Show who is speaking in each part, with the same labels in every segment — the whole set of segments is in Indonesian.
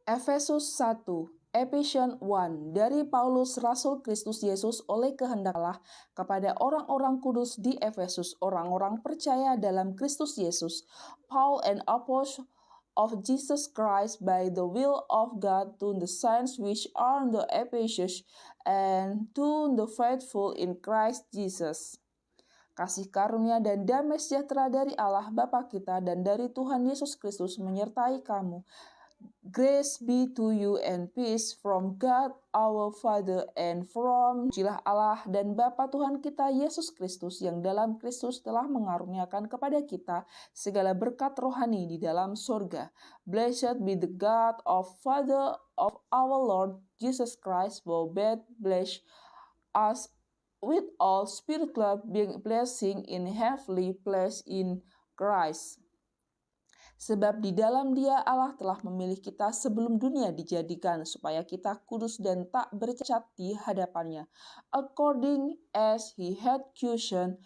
Speaker 1: Efesus 1, Ephesians 1, dari Paulus Rasul Kristus Yesus oleh kehendak Allah kepada orang-orang kudus di Efesus, orang-orang percaya dalam Kristus Yesus, Paul and Apostle of Jesus Christ by the will of God to the saints which are in the Ephesus and to the faithful in Christ Jesus. Kasih karunia dan damai sejahtera dari Allah Bapa kita dan dari Tuhan Yesus Kristus menyertai kamu. Grace be to you and peace from God our Father and from Jilah Allah dan Bapa Tuhan kita Yesus Kristus yang dalam Kristus telah mengaruniakan kepada kita segala berkat rohani di dalam surga. Blessed be the God of Father of our Lord Jesus Christ, who bless us with all spiritual blessing in heavenly place in Christ. Sebab di dalam Dia Allah telah memilih kita sebelum dunia dijadikan, supaya kita kudus dan tak bercacat di hadapannya. According as He had chosen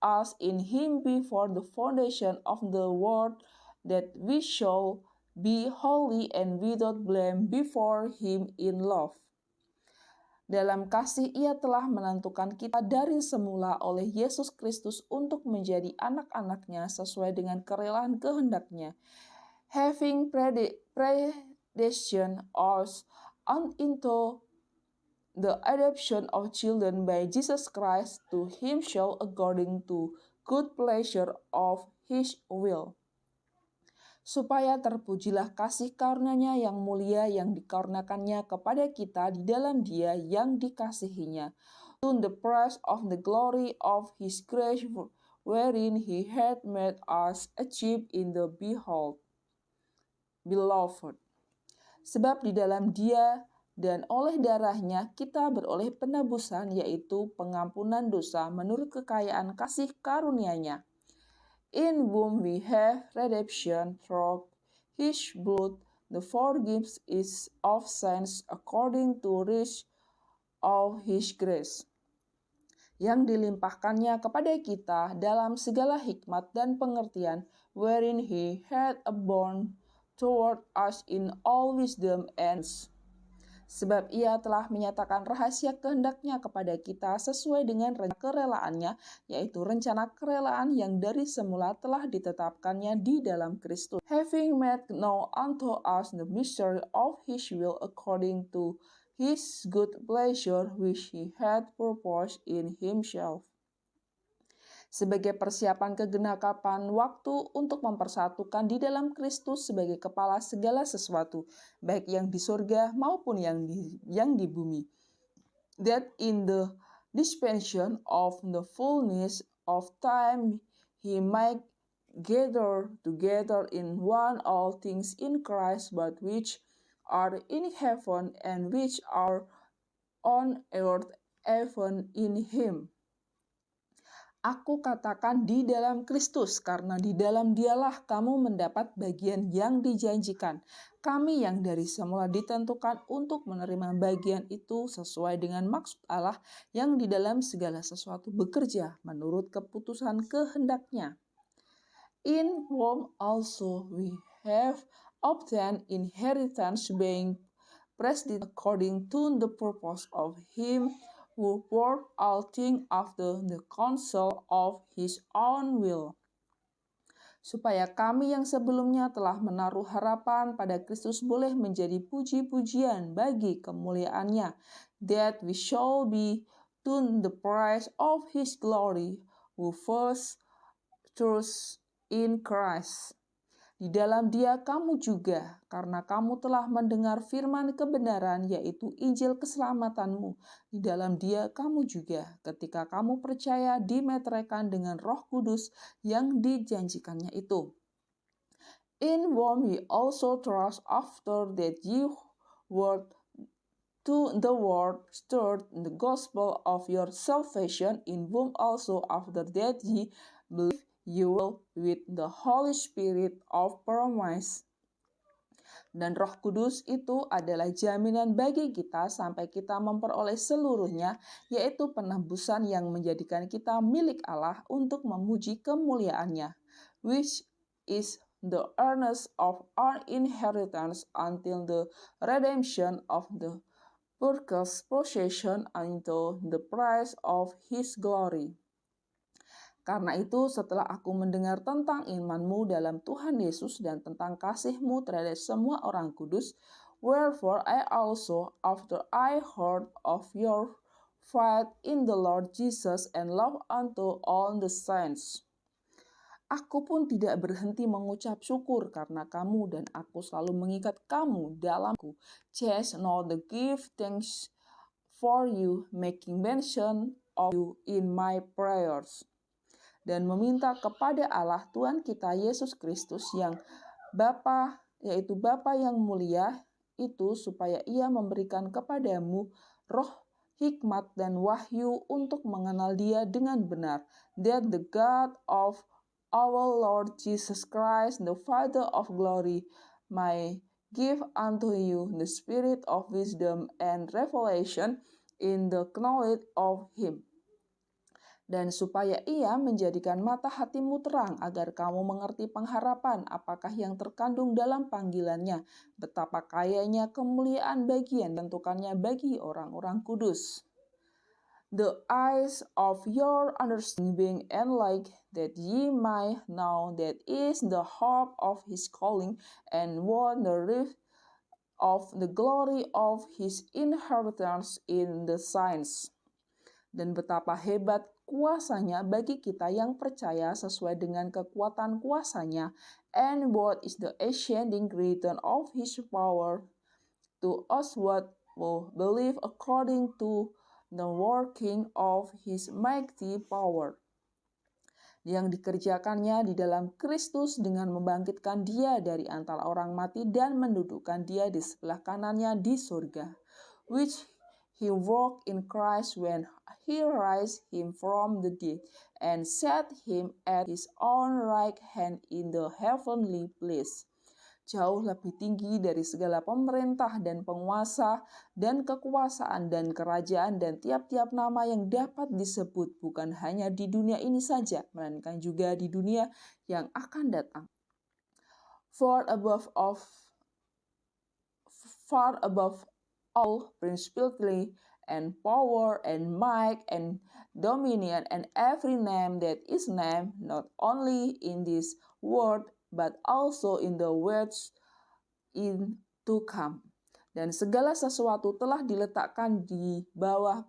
Speaker 1: us in Him before the foundation of the world, that we shall be holy and without blame before Him in love. Dalam kasih Ia telah menentukan kita dari semula oleh Yesus Kristus untuk menjadi anak-anak-Nya sesuai dengan kerelaan kehendak-Nya, having predestined us into the adoption of children by Jesus Christ to Himself according to good pleasure of His will. Supaya terpujilah kasih karunia-Nya yang mulia yang dikaruniakannya kepada kita di dalam Dia yang dikasihinya, to the praise of the glory of His grace, wherein He had made us achieve in the beloved. Sebab di dalam Dia dan oleh darah-Nya kita beroleh penebusan, yaitu pengampunan dosa menurut kekayaan kasih karunia-Nya, in whom we have redemption through His blood, the forgiveness of sins according to riches of His grace, yang dilimpahkannya kepada kita dalam segala hikmat dan pengertian, wherein He had abounded toward us in all wisdom and sebab Ia telah menyatakan rahasia kehendak-Nya kepada kita sesuai dengan rencana kerelaannya, yaitu rencana kerelaan yang dari semula telah ditetapkannya di dalam Kristus. Having made known unto us the mystery of His will according to His good pleasure which He had purposed in Himself, sebagai persiapan kegenapan waktu untuk mempersatukan di dalam Kristus sebagai kepala segala sesuatu, baik yang di surga maupun yang di bumi. That in the dispensation of the fullness of time He might gather together in one all things in Christ, but which are in heaven and which are on earth, even in Him. Aku katakan di dalam Kristus, karena di dalam Dialah kamu mendapat bagian yang dijanjikan. Kami yang dari semula ditentukan untuk menerima bagian itu sesuai dengan maksud Allah yang di dalam segala sesuatu bekerja menurut keputusan kehendak-Nya. In whom also we have obtained inheritance, being predestined according to the purpose of Him who worked all things after the counsel of His own will, supaya kami yang sebelumnya telah menaruh harapan pada Kristus boleh menjadi puji-pujian bagi kemuliaan-Nya, that we shall be to the praise of His glory, who first trusts in Christ. Di dalam Dia kamu juga, karena kamu telah mendengar firman kebenaran, yaitu Injil keselamatanmu. Di dalam Dia kamu juga, ketika kamu percaya, dimeteraikan dengan Roh Kudus yang dijanjikannya itu. In whom ye also trust after that ye were to the word stirred the gospel of your salvation, in whom also after that ye believe, you will with the Holy Spirit of promise. Dan Roh Kudus itu adalah jaminan bagi kita sampai kita memperoleh seluruhnya, yaitu penebusan yang menjadikan kita milik Allah untuk memuji kemuliaan-Nya, which is the earnest of our inheritance until the redemption of the purchased possession unto the price of his glory. Karena itu, setelah aku mendengar tentang imanmu dalam Tuhan Yesus dan tentang kasihmu terhadap semua orang kudus, wherefore I also, after I heard of your faith in the Lord Jesus and love unto all the saints, aku pun tidak berhenti mengucap syukur karena kamu, dan aku selalu mengikat kamu dalamku. Chase not the give thanks for you, making mention of you in my prayers. Dan meminta kepada Allah Tuhan kita Yesus Kristus yang Bapa, yaitu Bapa yang mulia itu, supaya Ia memberikan kepadamu roh hikmat dan wahyu untuk mengenal Dia dengan benar, that the God of our Lord Jesus Christ, the Father of glory, may give unto you the spirit of wisdom and revelation in the knowledge of Him. Dan supaya Ia menjadikan mata hatimu terang, agar kamu mengerti pengharapan apakah yang terkandung dalam panggilannya, betapa kayanya kemuliaan bagi yang ditentukannya bagi orang-orang kudus. The eyes of your understanding being enlightened, that ye may know that is the hope of his calling, and what the riches of the glory of his inheritance in the saints. Dan betapa hebat kuasanya bagi kita yang percaya sesuai dengan kekuatan kuasanya, and what is the exceeding greatness of his power to us what will believe according to the working of his mighty power, yang dikerjakannya di dalam Kristus dengan membangkitkan Dia dari antara orang mati dan mendudukkan Dia di sebelah kanannya di surga, which he worked in Christ when he raised him from the dead and set him at his own right hand in the heavenly place. Jauh lebih tinggi dari segala pemerintah dan penguasa dan kekuasaan dan kerajaan dan tiap-tiap nama yang dapat disebut, bukan hanya di dunia ini saja, melainkan juga di dunia yang akan datang. Far above all principality and power and might and dominion and every name that is named, not only in this world but also in the worlds in to come. Dan segala sesuatu telah diletakkan di bawah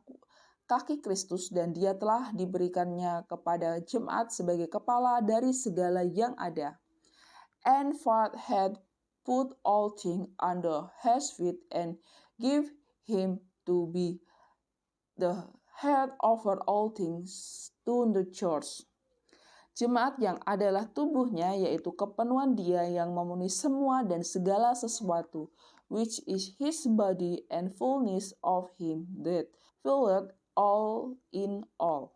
Speaker 1: kaki Kristus, dan Dia telah diberikannya kepada jemaat sebagai kepala dari segala yang ada. And God had put all things under his feet and give him to be the head over all things to the church. Jemaat yang adalah tubuhnya, yaitu kepenuhan Dia yang memenuhi semua dan segala sesuatu, which is his body and fullness of him that filleth all in all.